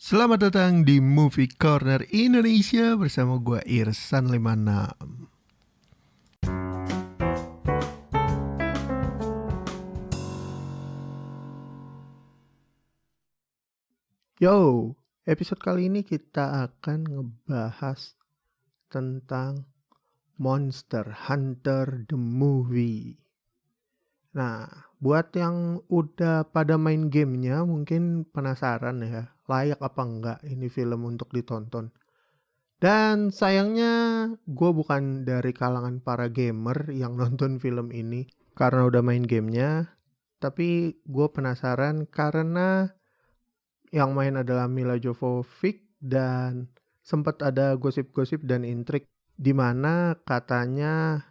Selamat datang di Movie Corner Indonesia bersama gue Irsan 56. Yo, episode kali ini kita akan ngebahas tentang Monster Hunter The Movie. Nah, buat yang udah pada main gamenya mungkin penasaran ya, layak apa enggak ini film untuk ditonton. Dan sayangnya gue bukan dari kalangan para gamer yang nonton film ini karena udah main gamenya. Tapi gue penasaran karena yang main adalah Mila Jovovich dan sempat ada gosip-gosip dan intrik di mana katanya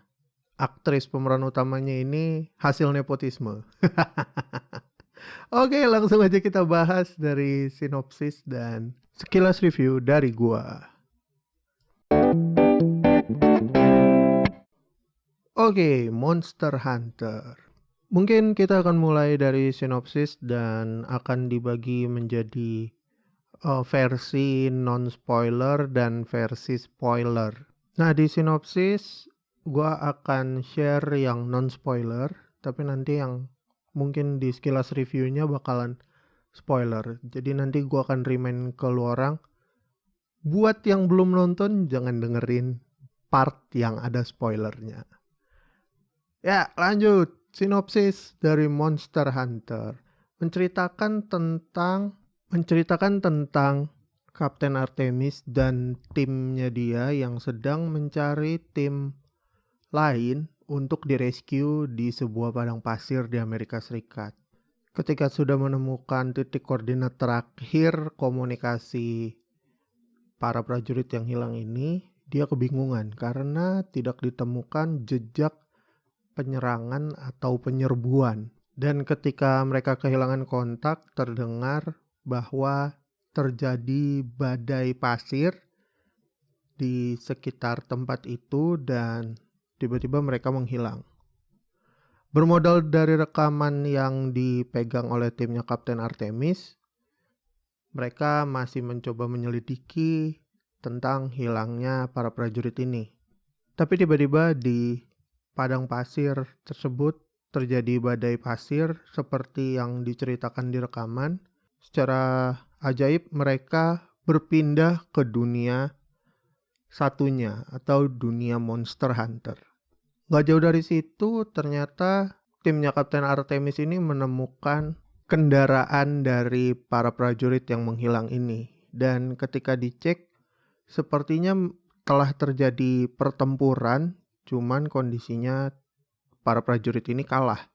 aktris pemeran utamanya ini hasil nepotisme. Oke, langsung aja kita bahas dari sinopsis dan sekilas review dari gua. Oke, Monster Hunter. Mungkin kita akan mulai dari sinopsis dan akan dibagi menjadi versi non-spoiler dan versi spoiler. Nah, di sinopsis gua akan share yang non-spoiler, tapi nanti yang mungkin di sekilas reviewnya bakalan spoiler. Jadi nanti gua akan remind ke lu orang, buat yang belum nonton jangan dengerin part yang ada spoilernya. Ya, lanjut. Sinopsis dari Monster Hunter menceritakan tentang Kapten Artemis dan timnya dia yang sedang mencari tim lain untuk direscue di sebuah padang pasir di Amerika Serikat. Ketika sudah menemukan titik koordinat terakhir komunikasi para prajurit yang hilang ini, dia kebingungan karena tidak ditemukan jejak penyerangan atau penyerbuan. Dan ketika mereka kehilangan kontak, terdengar bahwa terjadi badai pasir di sekitar tempat itu dan tiba-tiba mereka menghilang. Bermodal dari rekaman yang dipegang oleh timnya Kapten Artemis, mereka masih mencoba menyelidiki tentang hilangnya para prajurit ini. Tapi tiba-tiba di padang pasir tersebut terjadi badai pasir seperti yang diceritakan di rekaman. Secara ajaib mereka berpindah ke dunia satunya atau dunia Monster Hunter. Gak jauh dari situ ternyata timnya Kapten Artemis ini menemukan kendaraan dari para prajurit yang menghilang ini. Dan ketika dicek sepertinya telah terjadi pertempuran, cuman kondisinya para prajurit ini kalah.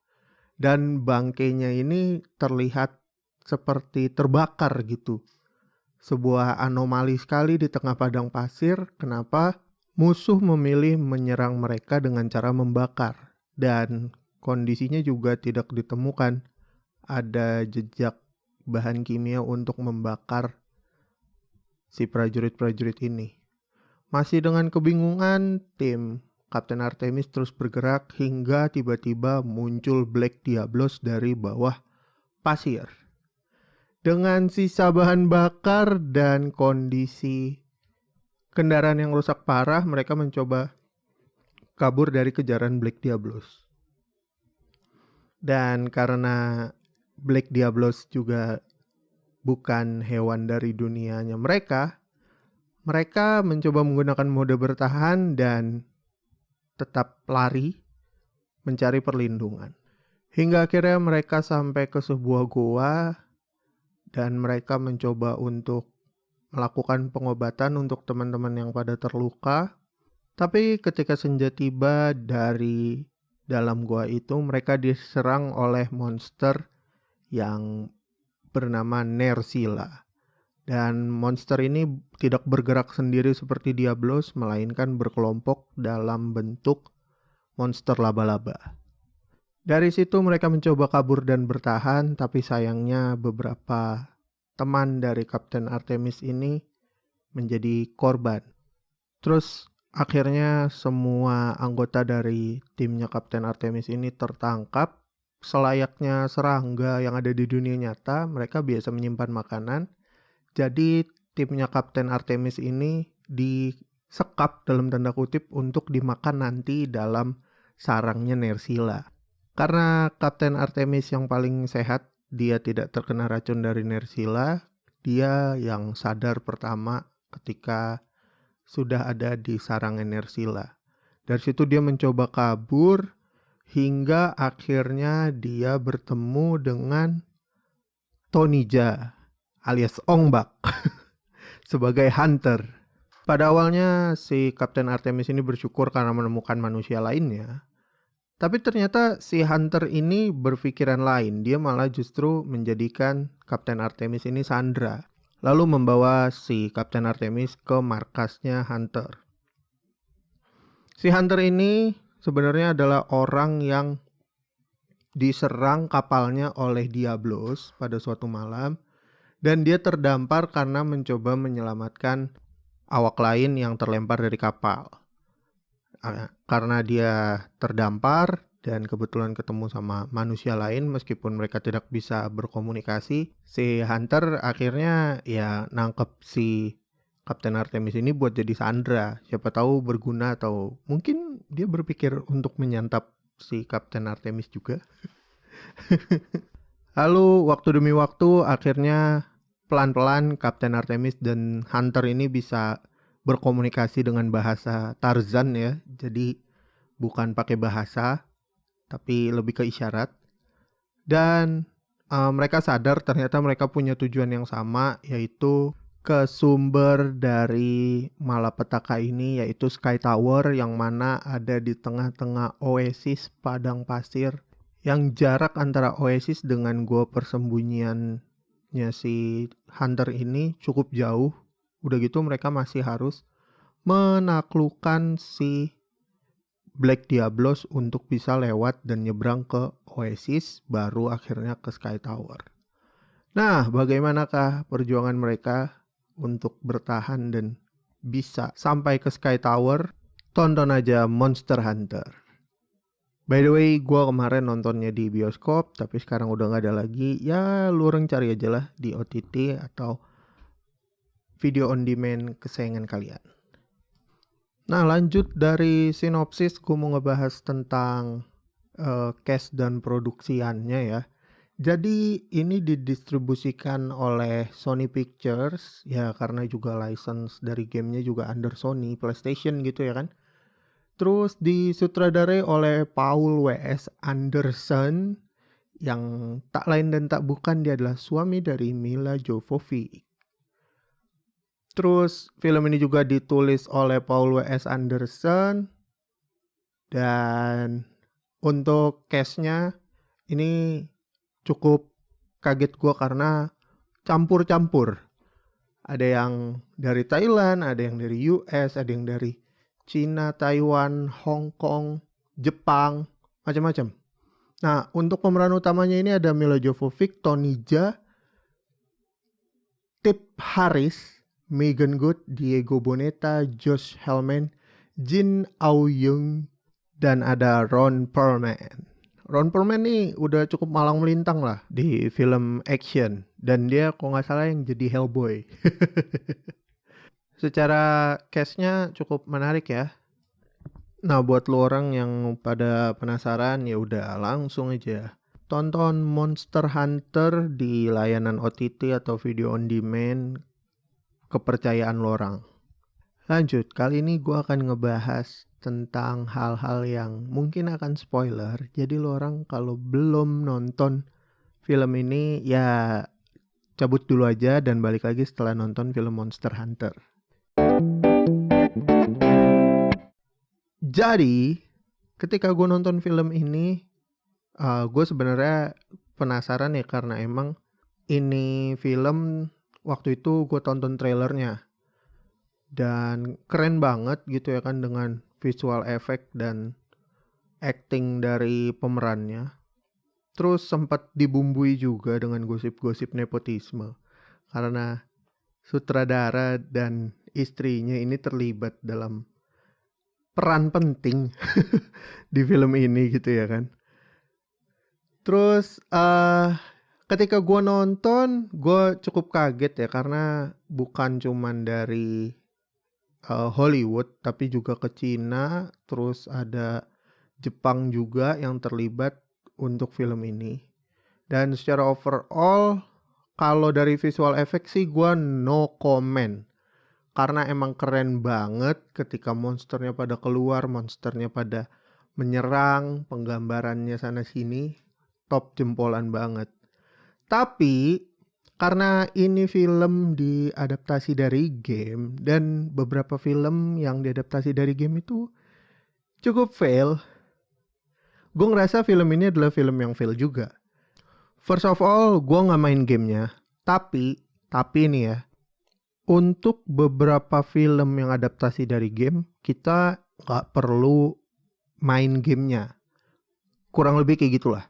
Dan bangkainya ini terlihat seperti terbakar gitu. Sebuah anomali sekali di tengah padang pasir, kenapa musuh memilih menyerang mereka dengan cara membakar. Dan kondisinya juga tidak ditemukan ada jejak bahan kimia untuk membakar si prajurit-prajurit ini. Masih dengan kebingungan, tim Kapten Artemis terus bergerak hingga tiba-tiba muncul Black Diablos dari bawah pasir. Dengan sisa bahan bakar dan kondisi kendaraan yang rusak parah, mereka mencoba kabur dari kejaran Black Diablos. Dan karena Black Diablos juga bukan hewan dari dunianya mereka mencoba menggunakan mode bertahan dan tetap lari mencari perlindungan. Hingga akhirnya mereka sampai ke sebuah goa dan mereka mencoba untuk melakukan pengobatan untuk teman-teman yang pada terluka. Tapi ketika senja tiba dari dalam goa itu, mereka diserang oleh monster yang bernama Nersila. Dan monster ini tidak bergerak sendiri seperti Diablos, melainkan berkelompok dalam bentuk monster laba-laba. Dari situ mereka mencoba kabur dan bertahan, tapi sayangnya beberapa teman dari Kapten Artemis ini menjadi korban. Terus akhirnya semua anggota dari timnya Kapten Artemis ini tertangkap. Selayaknya serangga yang ada di dunia nyata, mereka biasa menyimpan makanan. Jadi timnya Kapten Artemis ini disekap dalam tanda kutip untuk dimakan nanti dalam sarangnya Nersila. Karena Kapten Artemis yang paling sehat, dia tidak terkena racun dari Nersila, dia yang sadar pertama ketika sudah ada di sarangnya Nersila. Dari situ dia mencoba kabur hingga akhirnya dia bertemu dengan Tonija alias Ongbak sebagai hunter. Pada awalnya si Kapten Artemis ini bersyukur karena menemukan manusia lainnya. Tapi ternyata si hunter ini berpikiran lain. Dia malah justru menjadikan Kapten Artemis ini sandera. Lalu membawa si Kapten Artemis ke markasnya hunter. Si hunter ini sebenarnya adalah orang yang diserang kapalnya oleh Diablos pada suatu malam. Dan dia terdampar karena mencoba menyelamatkan awak lain yang terlempar dari kapal. Karena dia terdampar dan kebetulan ketemu sama manusia lain meskipun mereka tidak bisa berkomunikasi, si hunter akhirnya ya nangkep si Kapten Artemis ini buat jadi sandera. Siapa tahu berguna atau mungkin dia berpikir untuk menyantap si Kapten Artemis juga. Lalu waktu demi waktu akhirnya pelan-pelan Kapten Artemis dan hunter ini bisa berkomunikasi dengan bahasa Tarzan ya. Jadi bukan pakai bahasa tapi lebih ke isyarat. Dan mereka sadar ternyata mereka punya tujuan yang sama, yaitu ke sumber dari malapetaka ini, yaitu Sky Tower yang mana ada di tengah-tengah oasis padang pasir, yang jarak antara oasis dengan gua persembunyiannya si hunter ini cukup jauh. Udah gitu mereka masih harus menaklukkan si Black Diablos untuk bisa lewat dan nyebrang ke oasis, baru akhirnya ke Sky Tower. Nah, bagaimanakah perjuangan mereka untuk bertahan dan bisa sampai ke Sky Tower? Tonton aja Monster Hunter. By the way, gue kemarin nontonnya di bioskop, tapi sekarang udah gak ada lagi. Ya, lu orang cari aja lah di OTT atau video on demand kesayangan kalian. Nah, lanjut dari sinopsis, gue mau ngebahas tentang cast dan produksiannya ya. Jadi ini didistribusikan oleh Sony Pictures ya, karena juga license dari gamenya juga under Sony PlayStation gitu ya kan. Terus disutradarai oleh Paul W.S. Anderson yang tak lain dan tak bukan dia adalah suami dari Mila Jovovich. Terus film ini juga ditulis oleh Paul W.S. Anderson. Dan untuk cast-nya ini cukup kaget gue karena campur-campur. Ada yang dari Thailand, ada yang dari US, ada yang dari Cina, Taiwan, Hong Kong, Jepang, macam-macam. Nah, untuk pemeran utamanya ini ada Mila Jovovich, Tony Jaa, Tip Harris, Megan Good, Diego Boneta, Josh Helman, Jin Ao-young, dan ada Ron Perlman. Ron Perlman nih udah cukup malang melintang lah di film action. Dan dia kalau nggak salah yang jadi Hellboy. Secara cast-nya cukup menarik ya. Nah, buat lo orang yang pada penasaran ya udah langsung aja tonton Monster Hunter di layanan OTT atau video on demand kepercayaan lo orang. Lanjut, kali ini gue akan ngebahas tentang hal-hal yang mungkin akan spoiler. Jadi lo orang kalau belum nonton film ini ya cabut dulu aja dan balik lagi setelah nonton film Monster Hunter. Jadi ketika gue nonton film ini, gue sebenarnya penasaran ya karena emang ini film waktu itu gue tonton trailernya. Dan keren banget gitu ya kan dengan visual effect dan acting dari pemerannya. Terus sempat dibumbui juga dengan gosip-gosip nepotisme. Karena sutradara dan istrinya ini terlibat dalam peran penting di film ini gitu ya kan. Terus Ketika gua nonton, gua cukup kaget ya karena bukan cuman dari, Hollywood tapi juga ke Cina, terus ada Jepang juga yang terlibat untuk film ini. Dan secara overall kalau dari visual effect sih gua no comment. Karena emang keren banget ketika monsternya pada keluar, monsternya pada menyerang, penggambarannya sana sini, top jempolan banget. Tapi karena ini film diadaptasi dari game dan beberapa film yang diadaptasi dari game itu cukup fail. Gue ngerasa film ini adalah film yang fail juga. First of all, gue nggak main gamenya. Tapi nih ya, untuk beberapa film yang adaptasi dari game, kita nggak perlu main gamenya. Kurang lebih kayak gitulah.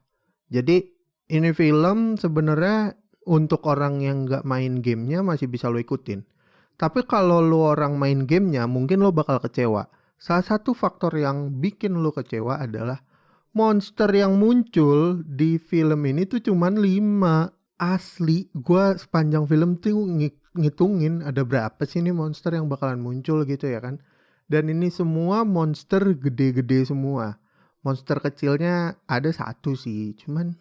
Jadi ini film sebenarnya untuk orang yang nggak main gamenya masih bisa lo ikutin. Tapi kalau lo orang main gamenya, mungkin lo bakal kecewa. Salah satu faktor yang bikin lo kecewa adalah monster yang muncul di film ini tuh cuman 5. Asli, gue sepanjang film tuh ngitungin ada berapa sih nih monster yang bakalan muncul gitu ya kan. Dan ini semua monster gede-gede semua. Monster kecilnya ada satu sih, cuman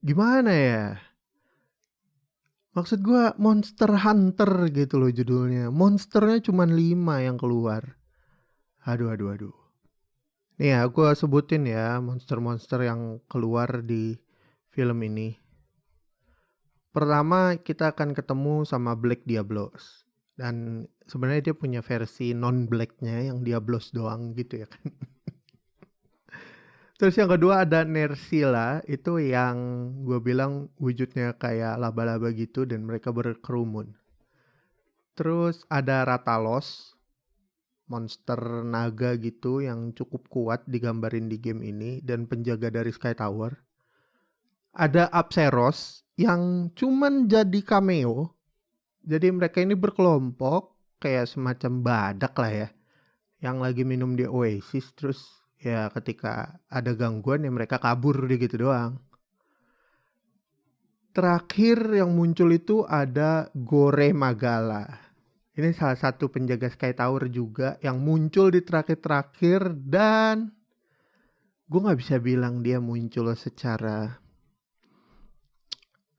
gimana ya? Maksud gue Monster Hunter gitu loh judulnya. Monsternya cuman 5 yang keluar. Aduh. Nih ya, gue sebutin ya monster-monster yang keluar di film ini. Pertama kita akan ketemu sama Black Diablos. Dan sebenarnya dia punya versi non-blacknya yang Diablos doang gitu ya kan. Terus yang kedua ada Nersila, itu yang gue bilang wujudnya kayak laba-laba gitu dan mereka berkerumun. Terus ada Ratalos, monster naga gitu yang cukup kuat digambarin di game ini dan penjaga dari Sky Tower. Ada Apseros yang cuman jadi cameo. Jadi mereka ini berkelompok kayak semacam badak lah ya, yang lagi minum di Oasis, terus ya ketika ada gangguan ya mereka kabur gitu doang. Terakhir yang muncul itu ada Gore Magala. Ini salah satu penjaga Sky Tower juga yang muncul di terakhir-terakhir dan gue gak bisa bilang dia muncul secara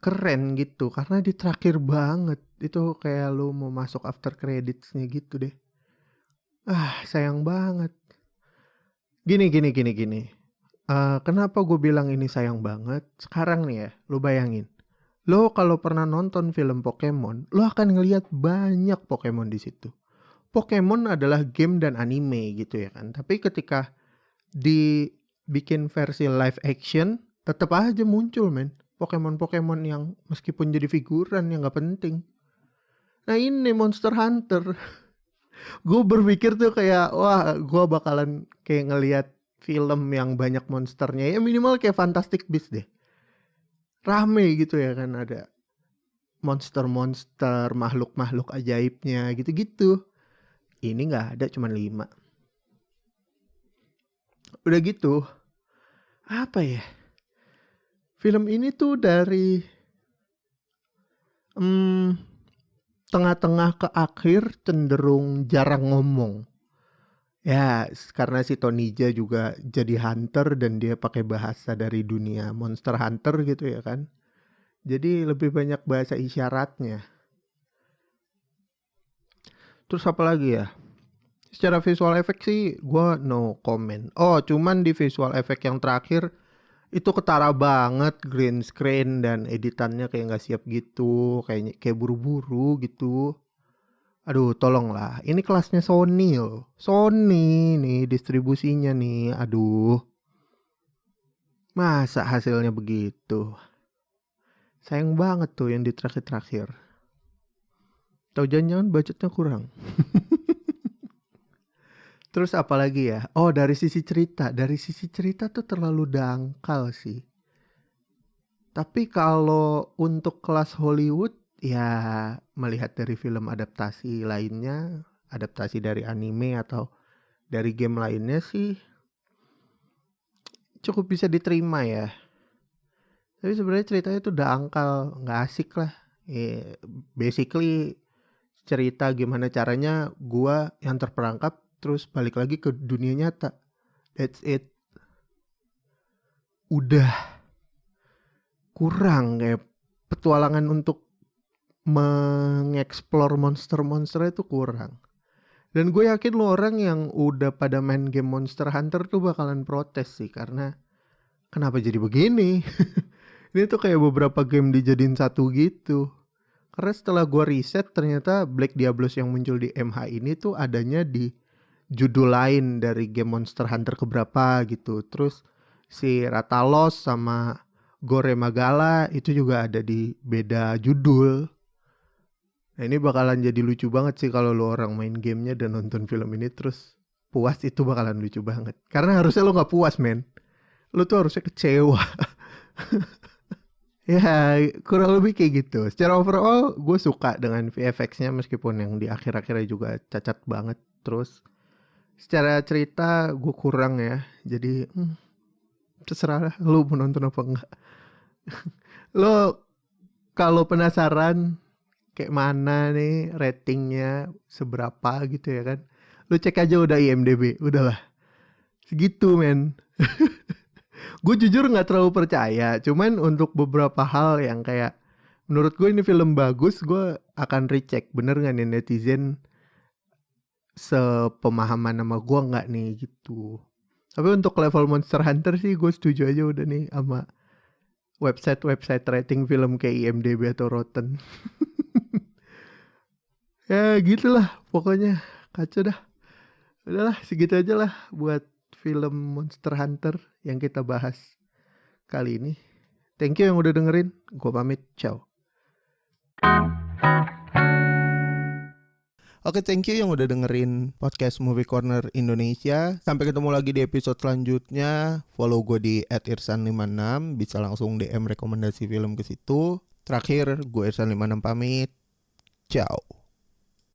keren gitu karena di terakhir banget. Itu kayak lu mau masuk after creditsnya gitu deh. Sayang banget. Gini. Kenapa gue bilang ini sayang banget? Sekarang nih ya, lu bayangin. Lo kalau pernah nonton film Pokemon, lo akan ngelihat banyak Pokemon di situ. Pokemon adalah game dan anime gitu ya kan. Tapi ketika dibikin versi live action, tetap aja muncul men. Pokemon-Pokemon yang meskipun jadi figuran yang gak penting. Nah ini Monster Hunter. Gue berpikir tuh kayak, wah gue bakalan kayak ngelihat film yang banyak monsternya. Ya minimal kayak Fantastic Beasts deh. Rame gitu ya kan, ada monster-monster, makhluk-makhluk ajaibnya gitu-gitu. Ini gak ada, cuman 5. Udah gitu, apa ya? Film ini tuh dari tengah-tengah ke akhir cenderung jarang ngomong. Ya, karena si Tonija juga jadi hunter dan dia pakai bahasa dari dunia Monster Hunter gitu ya kan. Jadi lebih banyak bahasa isyaratnya. Terus apa lagi ya? Secara visual effect sih gue no comment. Oh, cuman di visual effect yang terakhir itu ketara banget, green screen dan editannya kayak nggak siap gitu, kayak buru-buru gitu. Aduh, tolonglah. Ini kelasnya Sony loh. Sony nih distribusinya nih. Aduh. Masa hasilnya begitu? Sayang banget tuh yang di terakhir-terakhir. Tahu jangan-jangan budgetnya kurang. Terus apa lagi ya? Oh, dari sisi cerita. Dari sisi cerita tuh terlalu dangkal sih. Tapi kalau untuk kelas Hollywood, ya melihat dari film adaptasi lainnya, adaptasi dari anime atau dari game lainnya sih cukup bisa diterima ya. Tapi sebenarnya ceritanya tuh dangkal, nggak asik lah. Basically cerita gimana caranya gua yang terperangkap terus balik lagi ke dunia nyata. That's it. Udah kurang kayak petualangan untuk mengeksplor monster-monster itu kurang. Dan gue yakin lo orang yang udah pada main game Monster Hunter tuh bakalan protes sih, karena kenapa jadi begini? Ini tuh kayak beberapa game dijadiin satu gitu. Karena setelah gue riset ternyata Black Diablos yang muncul di MH ini tuh adanya di judul lain dari game Monster Hunter keberapa gitu. Terus si Rathalos sama Gore Magala itu juga ada di beda judul. Nah ini bakalan jadi lucu banget sih kalau lo orang main gamenya dan nonton film ini terus puas, itu bakalan lucu banget. Karena harusnya lo gak puas men, lo tuh harusnya kecewa. Ya kurang lebih kayak gitu. Secara overall gue suka dengan VFX-nya meskipun yang di akhir-akhirnya juga cacat banget. Terus secara cerita gue kurang ya. Jadi terserah lah lo mau nonton apa enggak. Lo kalau penasaran kayak mana nih ratingnya seberapa gitu ya kan, lu cek aja udah IMDb, udahlah segitu men. Gue jujur nggak terlalu percaya, cuman untuk beberapa hal yang kayak menurut gue ini film bagus, gue akan recheck bener nggak nih netizen sepemahaman sama gue nggak nih gitu. Tapi untuk level Monster Hunter sih gue setuju aja udah nih sama website rating film kayak IMDb atau Rotten. Ya gitulah pokoknya, kacau dah. Udahlah segitu aja lah buat film Monster Hunter yang kita bahas kali ini. Thank you yang udah dengerin. Gue pamit, ciao. Oke, thank you yang udah dengerin podcast Movie Corner Indonesia. Sampai ketemu lagi di episode selanjutnya. Follow gue di @irsan56, bisa langsung DM rekomendasi film ke situ. Terakhir, gue Irsan56 pamit. Ciao.